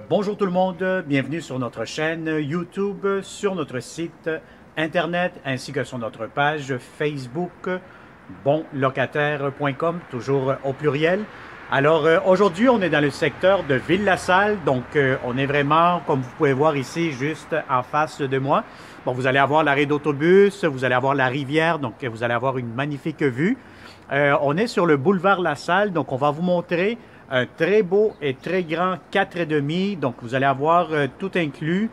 Bonjour tout le monde, bienvenue sur notre chaîne YouTube, sur notre site internet ainsi que sur notre page Facebook bonlocataire.com, toujours au pluriel. Aujourd'hui, on est dans le secteur de Ville-la-Salle, donc on est vraiment, comme vous pouvez voir ici, juste en face de moi. Bon, vous allez avoir l'arrêt d'autobus, vous allez avoir la rivière, donc vous allez avoir une magnifique vue. On est sur le boulevard La Salle, donc on va vous montrer un très beau et très grand 4,5, donc vous allez avoir tout inclus.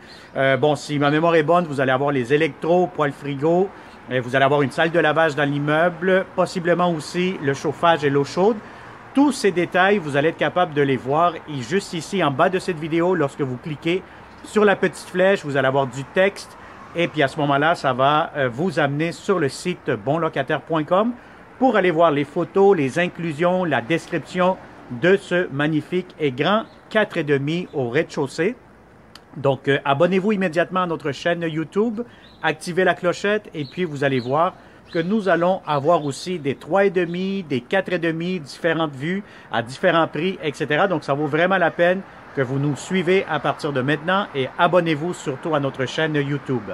Si ma mémoire est bonne, vous allez avoir les électros, poêle frigo, vous allez avoir une salle de lavage dans l'immeuble, possiblement aussi le chauffage et l'eau chaude. Tous ces détails, vous allez être capable de les voir et juste ici en bas de cette vidéo, lorsque vous cliquez sur la petite flèche, vous allez avoir du texte et puis à ce moment-là, ça va vous amener sur le site bonlocataire.com pour aller voir les photos, les inclusions, la description de ce magnifique et grand 4,5 au rez-de-chaussée. Donc, abonnez-vous immédiatement à notre chaîne YouTube, activez la clochette et puis vous allez voir que nous allons avoir aussi des 3,5, des 4,5, différentes vues à différents prix, etc. Donc, ça vaut vraiment la peine que vous nous suivez à partir de maintenant et abonnez-vous surtout à notre chaîne YouTube.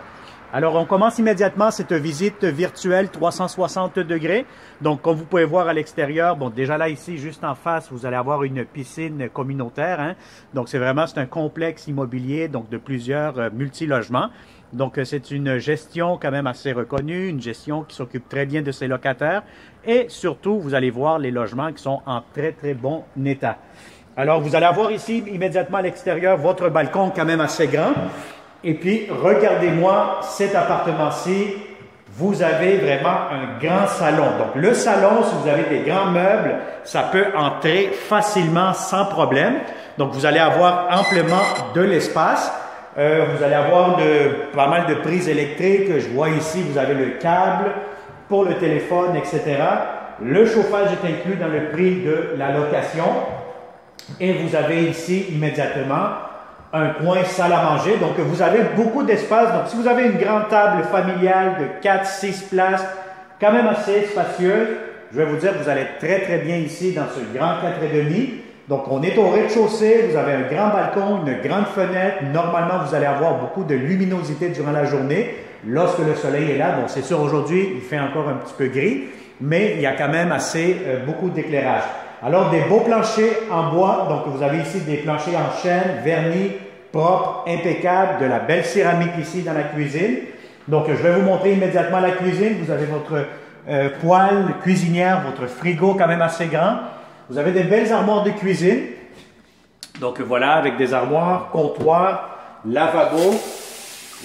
Alors, on commence immédiatement cette visite virtuelle 360 degrés. Donc, comme vous pouvez voir à l'extérieur, bon, déjà là, ici, juste en face, vous allez avoir une piscine communautaire. Hein? Donc, c'est un complexe immobilier, donc de plusieurs multilogements. Donc, c'est une gestion quand même assez reconnue, une gestion qui s'occupe très bien de ses locataires. Et surtout, vous allez voir les logements qui sont en très, très bon état. Alors, vous allez avoir ici, immédiatement à l'extérieur, votre balcon quand même assez grand. Et puis, regardez-moi cet appartement-ci. Vous avez vraiment un grand salon. Donc, le salon, si vous avez des grands meubles, ça peut entrer facilement sans problème. Donc, vous allez avoir amplement de l'espace. Vous allez avoir pas mal de prises électriques. Je vois ici, vous avez le câble pour le téléphone, etc. Le chauffage est inclus dans le prix de la location. Et vous avez ici, immédiatement, un coin salle à manger. Donc, vous avez beaucoup d'espace. Donc, si vous avez une grande table familiale de 4-6 places, quand même assez spacieuse, je vais vous dire, vous allez être très, très bien ici dans ce grand 4,5. Donc, on est au rez-de-chaussée. Vous avez un grand balcon, une grande fenêtre. Normalement, vous allez avoir beaucoup de luminosité durant la journée lorsque le soleil est là. Bon, c'est sûr, aujourd'hui, il fait encore un petit peu gris, mais il y a quand même beaucoup d'éclairage. Alors, des beaux planchers en bois. Donc, vous avez ici des planchers en chêne, vernis, propres, impeccables, de la belle céramique ici dans la cuisine. Donc, je vais vous montrer immédiatement la cuisine. Vous avez votre poêle cuisinière, votre frigo quand même assez grand. Vous avez des belles armoires de cuisine. Donc, voilà, avec des armoires, comptoir, lavabo.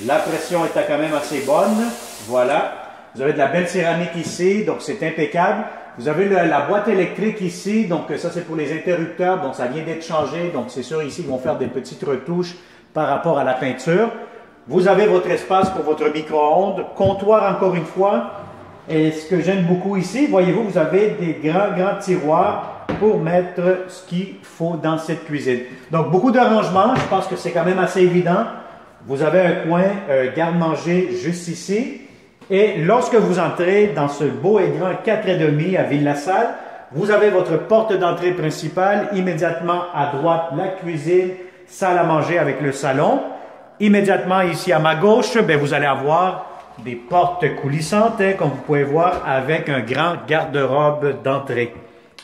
La pression est quand même assez bonne. Voilà. Vous avez de la belle céramique ici, donc c'est impeccable. Vous avez la boîte électrique ici, donc ça c'est pour les interrupteurs, donc ça vient d'être changé, donc c'est sûr ici ils vont faire des petites retouches par rapport à la peinture. Vous avez votre espace pour votre micro-ondes, comptoir encore une fois, et ce que j'aime beaucoup ici, voyez-vous, vous avez des grands tiroirs pour mettre ce qu'il faut dans cette cuisine. Donc beaucoup d'arrangements, je pense que c'est quand même assez évident. Vous avez un coin garde-manger juste ici. Et lorsque vous entrez dans ce beau et grand 4,5 à Ville-la-Salle, vous avez votre porte d'entrée principale. Immédiatement à droite, la cuisine, salle à manger avec le salon. Immédiatement ici à ma gauche, vous allez avoir des portes coulissantes, hein, comme vous pouvez voir, avec un grand garde-robe d'entrée.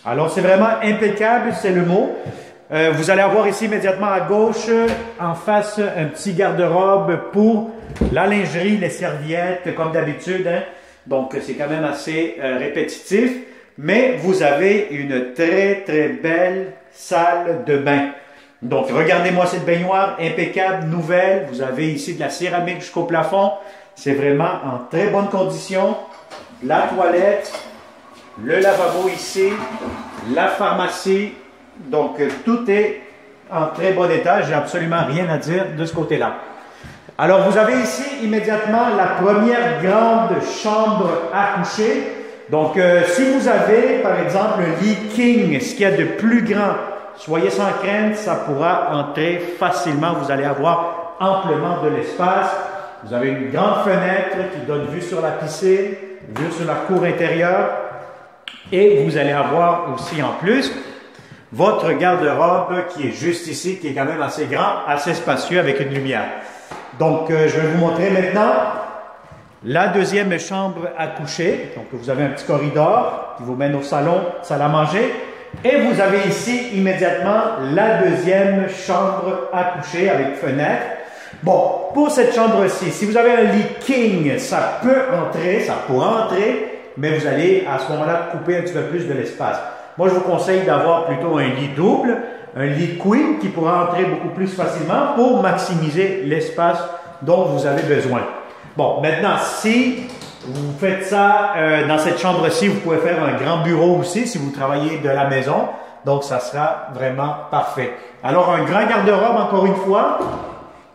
Alors c'est vraiment impeccable, c'est le mot. Vous allez avoir ici immédiatement à gauche, en face, un petit garde-robe pour la lingerie, les serviettes, comme d'habitude. Hein? Donc, c'est quand même assez répétitif. Mais vous avez une très, très belle salle de bain. Donc, regardez-moi cette baignoire impeccable, nouvelle. Vous avez ici de la céramique jusqu'au plafond. C'est vraiment en très bonne condition. La toilette, le lavabo ici, la pharmacie. Donc, tout est en très bon état. J'ai absolument rien à dire de ce côté-là. Alors, vous avez ici immédiatement la première grande chambre à coucher. Donc, si vous avez, par exemple, le lit king, ce qu'il y a de plus grand, soyez sans crainte, ça pourra entrer facilement. Vous allez avoir amplement de l'espace. Vous avez une grande fenêtre qui donne vue sur la piscine, vue sur la cour intérieure. Et vous allez avoir aussi en plus votre garde-robe qui est juste ici, qui est quand même assez grand, assez spacieux avec une lumière. Donc, je vais vous montrer maintenant la deuxième chambre à coucher. Donc, vous avez un petit corridor qui vous mène au salon, salle à manger. Et vous avez ici immédiatement la deuxième chambre à coucher avec fenêtre. Bon, pour cette chambre-ci, si vous avez un lit king, ça peut entrer, ça pourra entrer, mais vous allez à ce moment-là couper un petit peu plus de l'espace. Moi, je vous conseille d'avoir plutôt un lit double, un lit queen qui pourra entrer beaucoup plus facilement pour maximiser l'espace dont vous avez besoin. Bon, maintenant, si vous faites ça dans cette chambre-ci, vous pouvez faire un grand bureau aussi si vous travaillez de la maison. Donc, ça sera vraiment parfait. Alors, un grand garde-robe, encore une fois.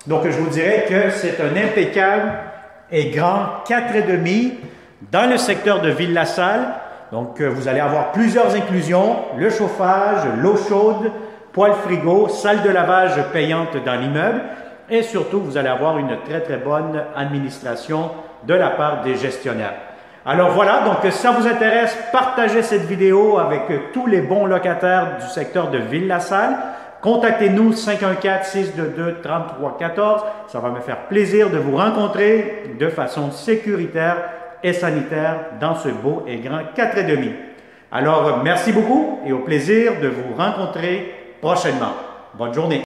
Donc, je vous dirais que c'est un impeccable et grand 4,5 dans le secteur de Ville-la-Salle. Donc, vous allez avoir plusieurs inclusions, le chauffage, l'eau chaude, poêle frigo, salle de lavage payante dans l'immeuble et surtout, vous allez avoir une très bonne administration de la part des gestionnaires. Alors voilà, donc si ça vous intéresse, partagez cette vidéo avec tous les bons locataires du secteur de Ville-la-Salle. Contactez-nous 514-622-3314. Ça va me faire plaisir de vous rencontrer de façon sécuritaire et sanitaire dans ce beau et grand 4,5. Alors, merci beaucoup et au plaisir de vous rencontrer prochainement. Bonne journée.